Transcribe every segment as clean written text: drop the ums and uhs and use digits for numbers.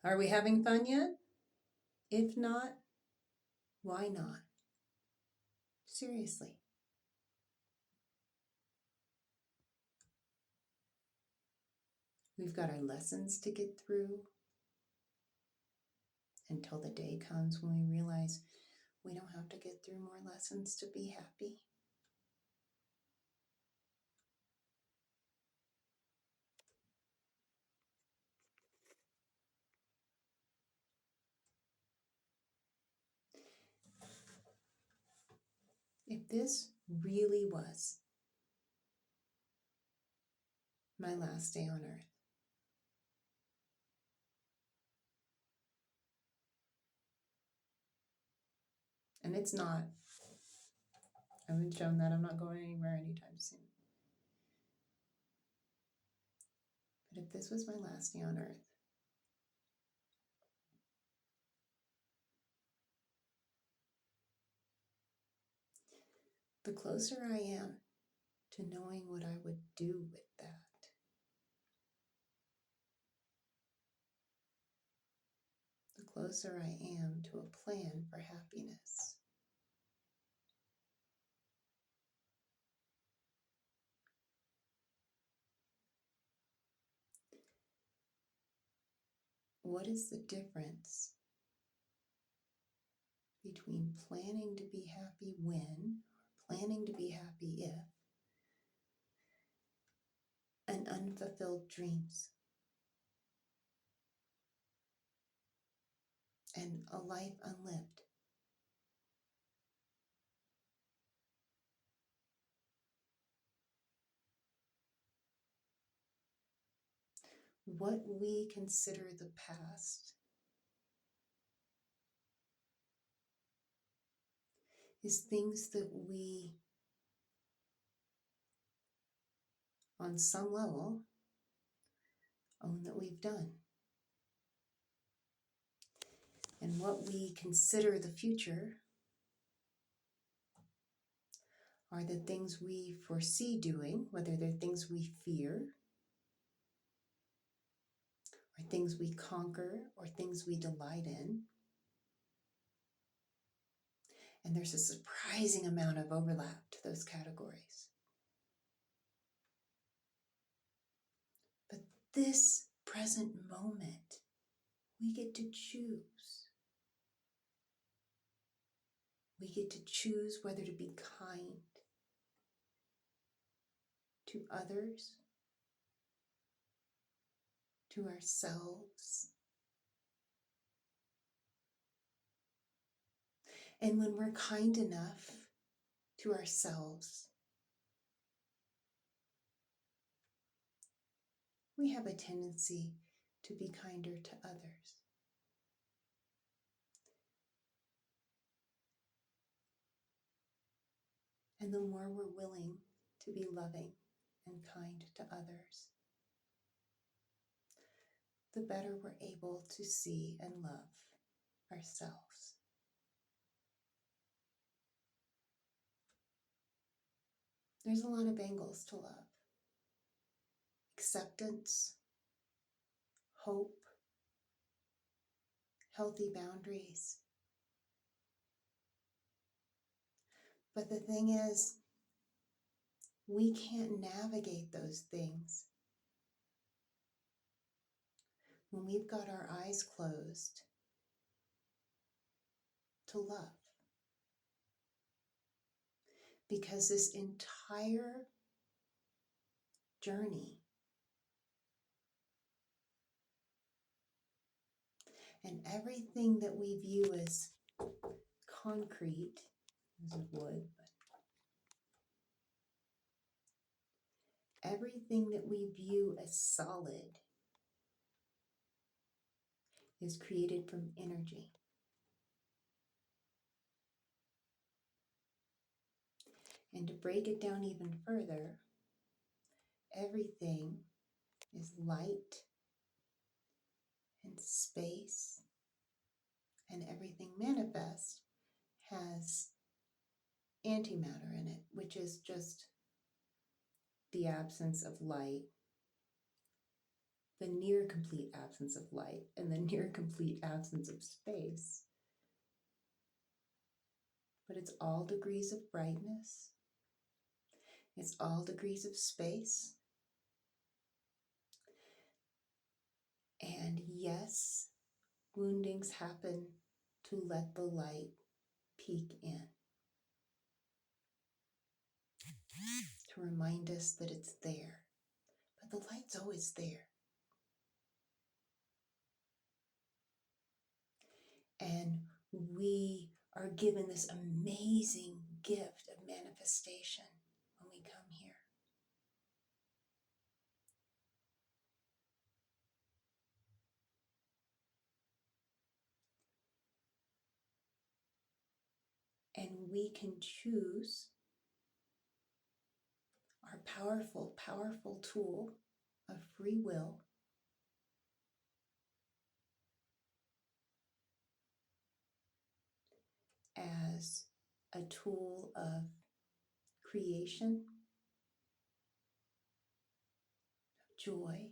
Are we having fun yet? If not, why not? Seriously. We've got our lessons to get through until the day comes when we realize we don't have to get through more lessons to be happy. If this really was my last day on earth, and it's not, I haven't shown that I'm not going anywhere anytime soon. But if this was my last day on earth, the closer I am to knowing what I would do with that, the closer I am to a plan for happiness. What is the difference between planning to be happy when, or planning to be happy if, and unfulfilled dreams, and a life unlived? What we consider the past is things that we, on some level, own that we've done. And what we consider the future are the things we foresee doing, whether they're things we fear, or things we conquer, or things we delight in. And there's a surprising amount of overlap to those categories. But this present moment, we get to choose. We get to choose whether to be kind to others, to ourselves. And when we're kind enough to ourselves, we have a tendency to be kinder to others. And the more we're willing to be loving and kind to others, the better we're able to see and love ourselves. There's a lot of angles to love: acceptance, hope, healthy boundaries. But the thing is, we can't navigate those things when we've got our eyes closed to love. Because this entire journey and everything that we view as concrete, this is wood, but everything that we view as solid is created from energy. And to break it down even further, everything is light and space, and everything manifest has antimatter in it, which is just the absence of light the near complete absence of light and the near complete absence of space. But it's all degrees of brightness. It's all degrees of space. And yes, woundings happen to let the light peek in, to remind us that it's there. But the light's always there. And we are given this amazing gift of manifestation when we come here. And we can choose our powerful, powerful tool of free will as a tool of creation, joy,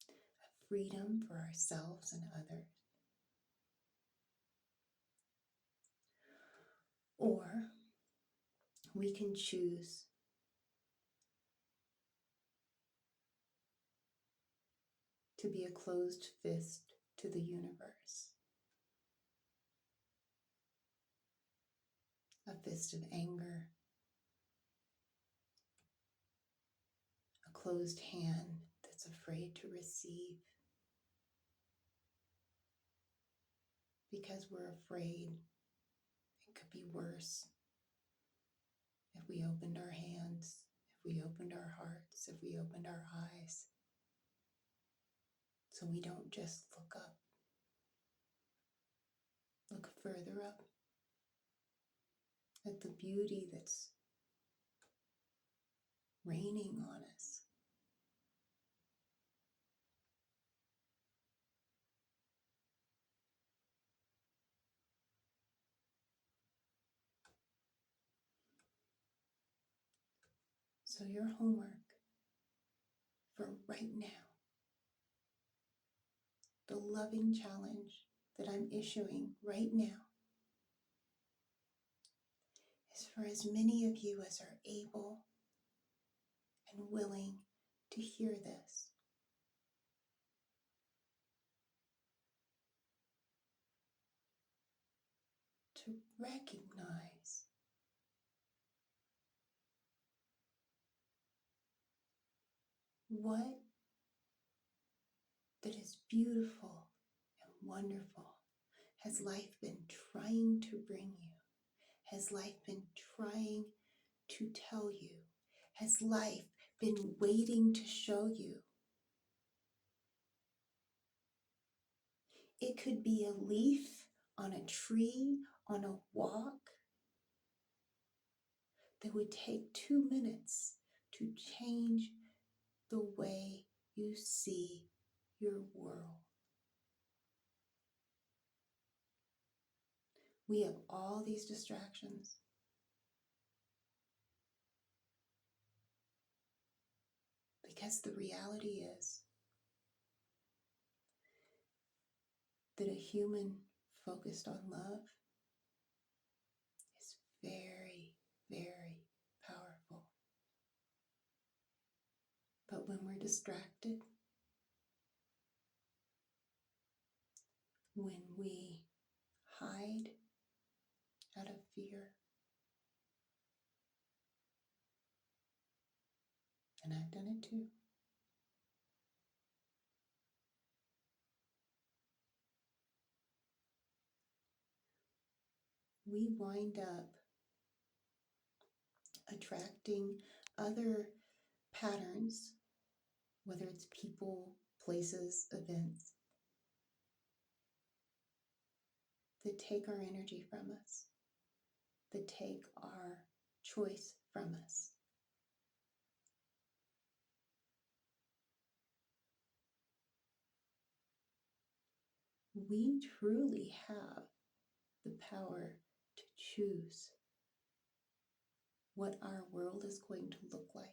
of freedom for ourselves and others. Or we can choose to be a closed fist to the universe, a fist of anger, a closed hand that's afraid to receive because we're afraid it could be worse if we opened our hands, if we opened our hearts, if we opened our eyes. So we don't just look up, look further up at the beauty that's raining on us. So your homework for right now, the loving challenge that I'm issuing right now, is for as many of you as are able and willing to hear this, to recognize what that is beautiful and wonderful has life been trying to bring you, has life been trying to tell you, has life been waiting to show you. It could be a leaf on a tree, on a walk, that would take 2 minutes to change the way you see your world. We have all these distractions. Because the reality is that a human focused on love is very, very powerful. But when we're distracted, when we hide out of fear, and I've done it too, we wind up attracting other patterns, whether it's people, places, events, that take our energy from us, that take our choice from us. We truly have the power to choose what our world is going to look like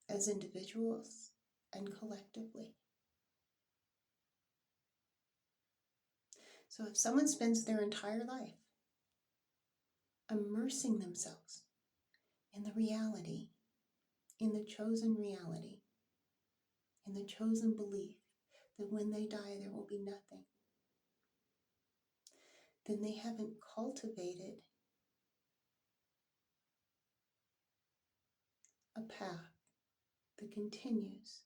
as individuals and collectively. So if someone spends their entire life immersing themselves in the reality, in the chosen reality, in the chosen belief that when they die there will be nothing, then they haven't cultivated a path that continues.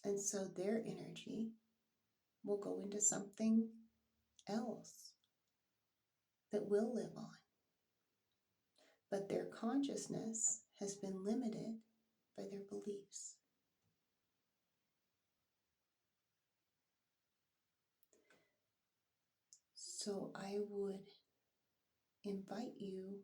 And so their energy will go into something else that will live on. But their consciousness has been limited by their beliefs. So I would invite you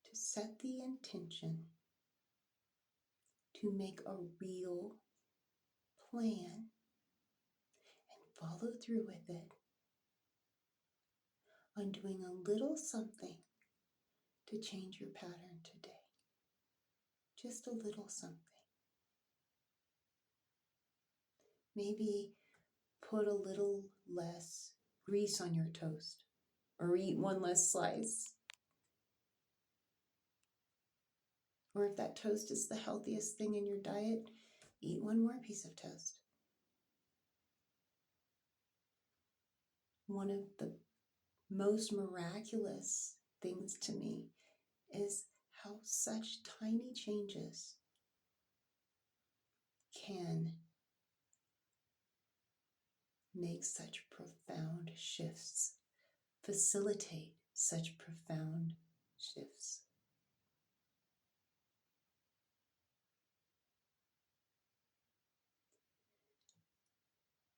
to set the intention to make a real plan and follow through with it on doing a little something to change your pattern today. Just a little something. Maybe put a little less grease on your toast or eat one less slice. Or if that toast is the healthiest thing in your diet, eat one more piece of toast. One of the most miraculous things to me is how such tiny changes can make such profound shifts, facilitate such profound shifts.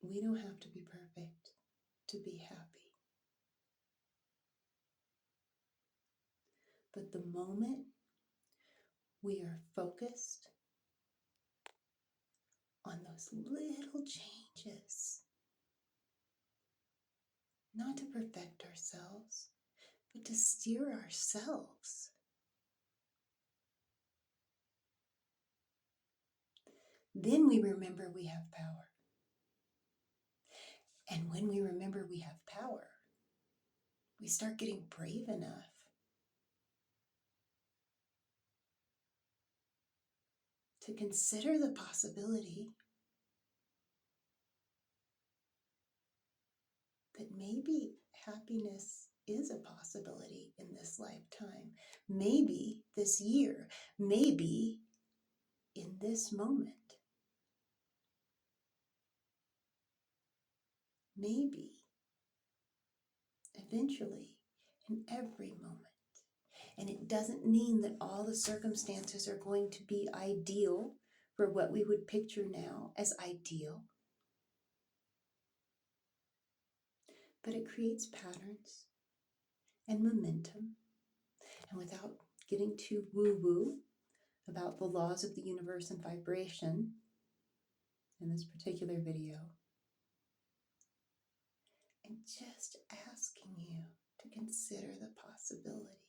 We don't have to be perfect to be happy. But the moment we are focused on those little changes, not to perfect ourselves, but to steer ourselves, then we remember we have power. And when we remember we have power, we start getting brave enough to consider the possibility that maybe happiness is a possibility in this lifetime, maybe this year, maybe in this moment, maybe eventually in every moment. And it doesn't mean that all the circumstances are going to be ideal for what we would picture now as ideal. But it creates patterns and momentum. And without getting too woo-woo about the laws of the universe and vibration in this particular video, I'm just asking you to consider the possibility.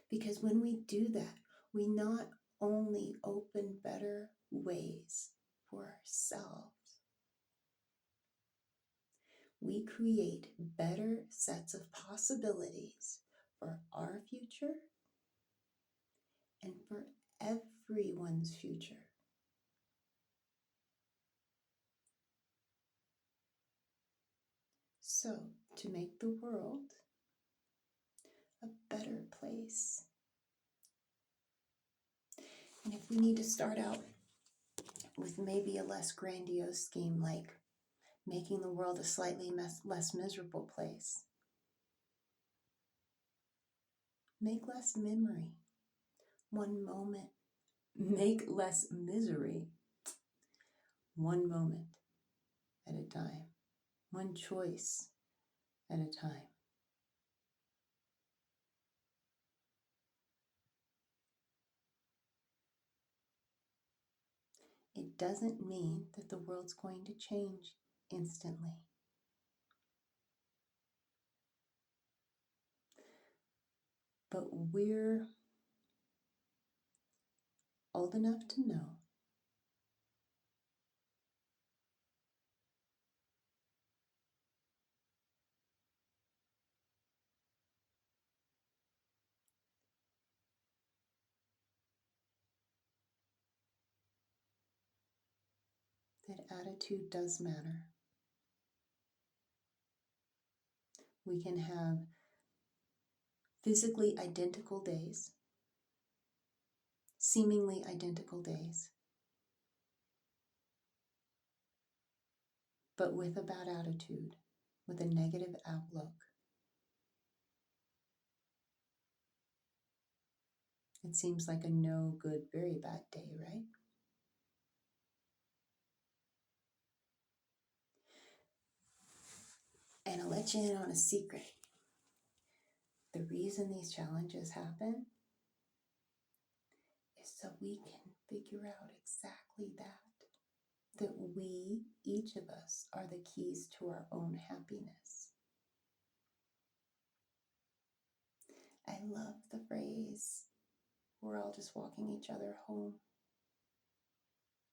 Because when we do that, we not only open better ways for ourselves, we create better sets of possibilities for our future and for everyone's future. So, to make the world a better place. And if we need to start out with maybe a less grandiose scheme like making the world a slightly less miserable place, make less memory, one moment. Make less misery, one moment at a time, one choice at a time. It doesn't mean that the world's going to change instantly. But we're old enough to know that attitude does matter. We can have physically identical days, seemingly identical days, but with a bad attitude, with a negative outlook, it seems like a no good, very bad day, right? And I'll let you in on a secret. The reason these challenges happen is so we can figure out exactly that we, each of us, are the keys to our own happiness. I love the phrase, we're all just walking each other home.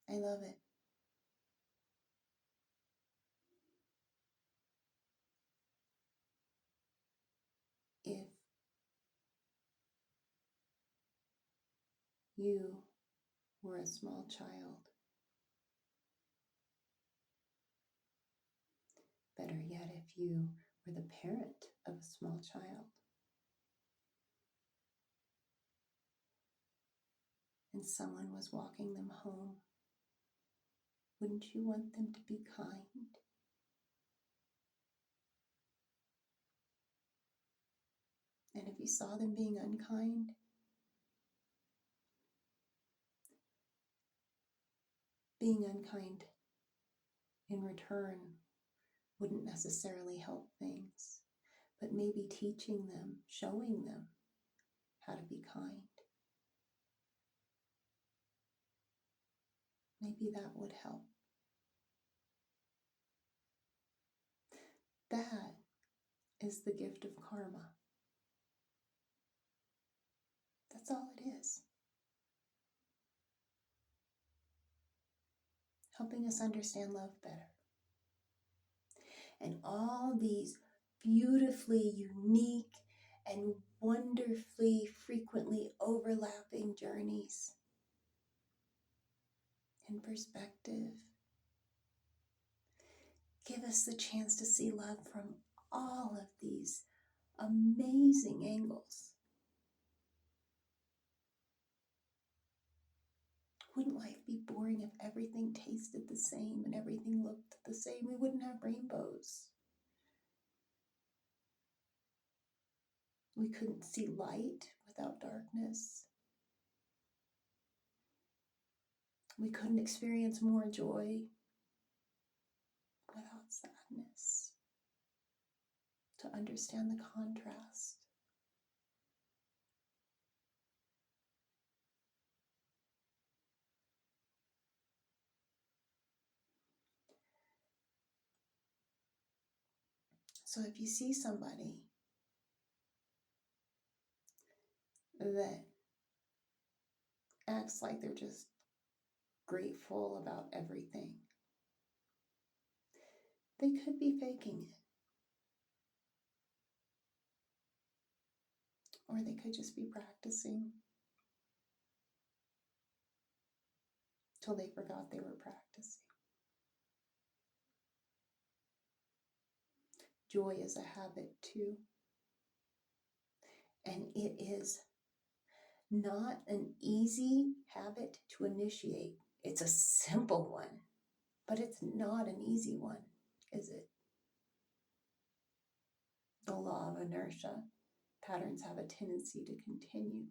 I love it. If you were a small child, better yet, if you were the parent of a small child, and someone was walking them home, wouldn't you want them to be kind? And if you saw them being unkind, being unkind in return wouldn't necessarily help things, but maybe teaching them, showing them how to be kind. Maybe that would help. That is the gift of karma. That's all it is. Helping us understand love better. And all these beautifully unique and wonderfully frequently overlapping journeys in perspective give us the chance to see love from all of these amazing angles. Wouldn't life be boring if everything tasted the same and everything looked the same? We wouldn't have rainbows. We couldn't see light without darkness. We couldn't experience more joy without sadness. To understand the contrast. So if you see somebody that acts like they're just grateful about everything, they could be faking it. Or they could just be practicing till they forgot they were practicing. Joy is a habit too. And it is not an easy habit to initiate. It's a simple one, but it's not an easy one, is it? The law of inertia. Patterns have a tendency to continue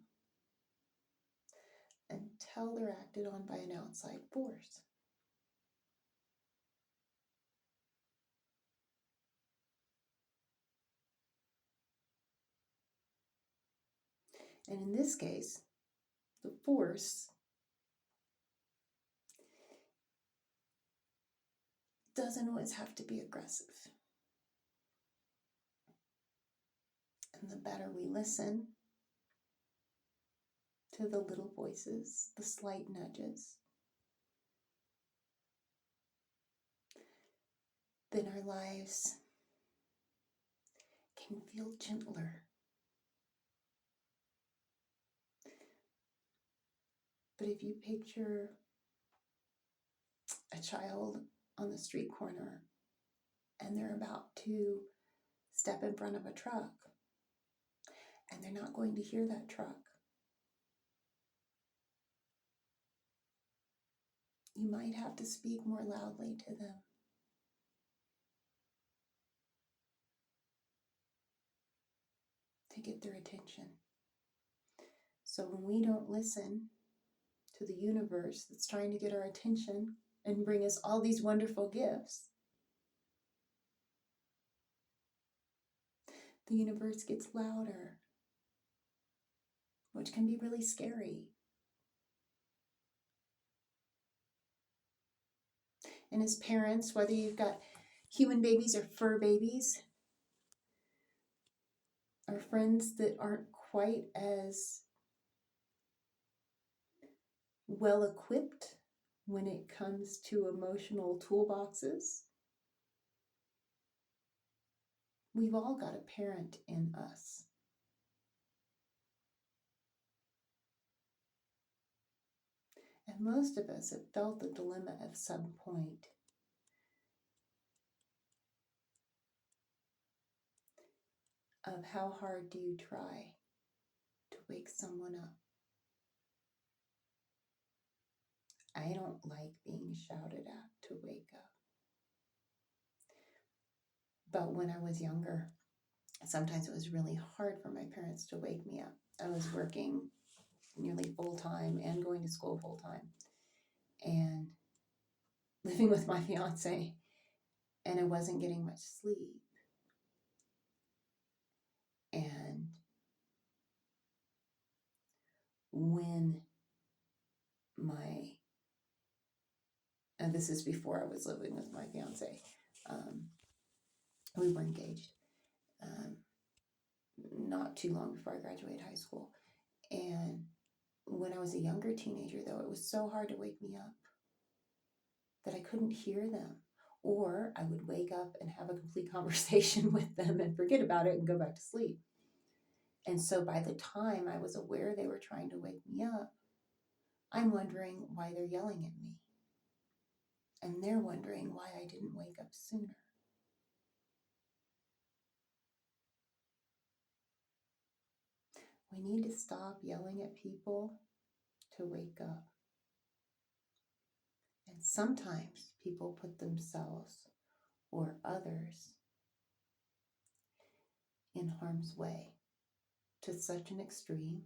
until they're acted on by an outside force. And in this case, the force doesn't always have to be aggressive. And the better we listen to the little voices, the slight nudges, then our lives can feel gentler. But if you picture a child on the street corner and they're about to step in front of a truck and they're not going to hear that truck, you might have to speak more loudly to them. To get their attention. So when we don't listen to the universe that's trying to get our attention and bring us all these wonderful gifts, the universe gets louder, which can be really scary. And as parents, whether you've got human babies or fur babies, or friends that aren't quite as well equipped when it comes to emotional toolboxes, we've all got a parent in us. And most of us have felt the dilemma at some point. Of how hard do you try to wake someone up? I don't like being shouted at to wake up. But when I was younger, sometimes it was really hard for my parents to wake me up. I was working nearly full time and going to school full time and living with my fiance, and I wasn't getting much sleep. And when this is before I was living with my fiance, we were engaged not too long before I graduated high school. And when I was a younger teenager, though, it was so hard to wake me up that I couldn't hear them. Or I would wake up and have a complete conversation with them and forget about it and go back to sleep. And so by the time I was aware they were trying to wake me up, I'm wondering why they're yelling at me. And they're wondering why I didn't wake up sooner. We need to stop yelling at people to wake up. And sometimes people put themselves or others in harm's way to such an extreme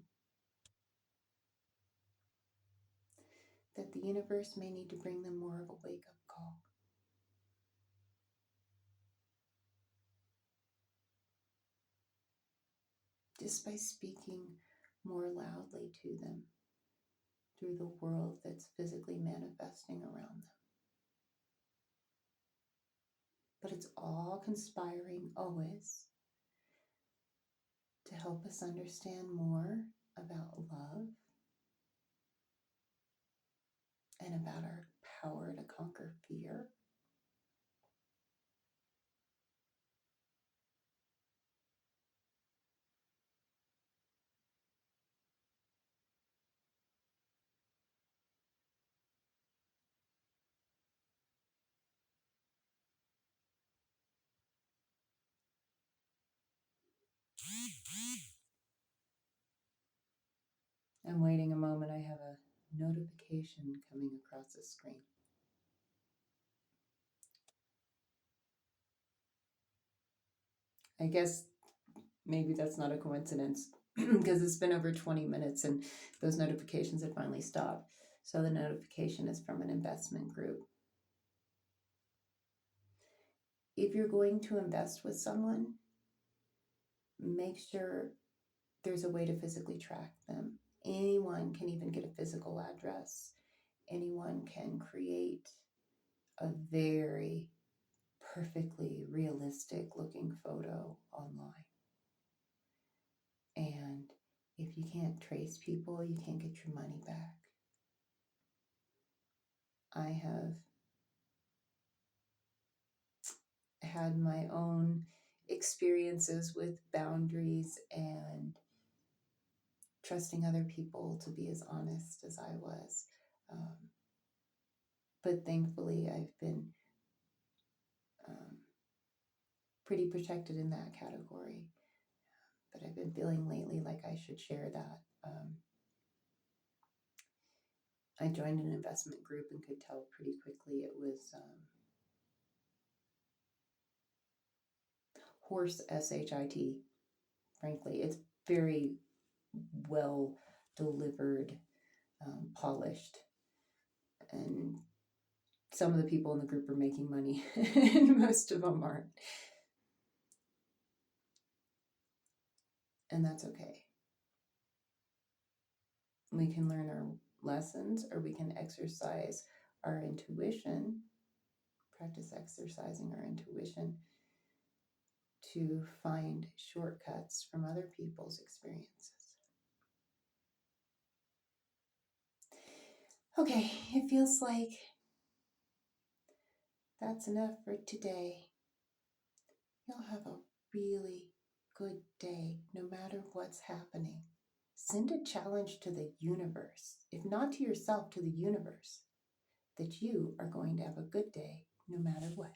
that the universe may need to bring them more of a wake-up call. Just by speaking more loudly to them through the world that's physically manifesting around them. But it's all conspiring always to help us understand more about love and about our power to conquer fear. I'm waiting a moment. I have a notification coming across the screen. I guess maybe that's not a coincidence because it's been over 20 minutes and those notifications had finally stopped. So the notification is from an investment group. If you're going to invest with someone, make sure there's a way to physically track them. Anyone can even get a physical address. Anyone can create a very perfectly realistic looking photo online. And if you can't trace people, you can't get your money back. I have had my own experiences with boundaries and trusting other people to be as honest as I was. But thankfully, I've been pretty protected in that category. But I've been feeling lately like I should share that. I joined an investment group and could tell pretty quickly it was horse, S-H-I-T. Frankly, it's very well delivered, polished, and some of the people in the group are making money and most of them aren't. And that's okay. We can learn our lessons, or we can exercise our intuition, practice exercising our intuition to find shortcuts from other people's experiences. Okay, it feels like that's enough for today. You'll have a really good day no matter what's happening. Send a challenge to the universe, if not to yourself, to the universe, that you are going to have a good day no matter what.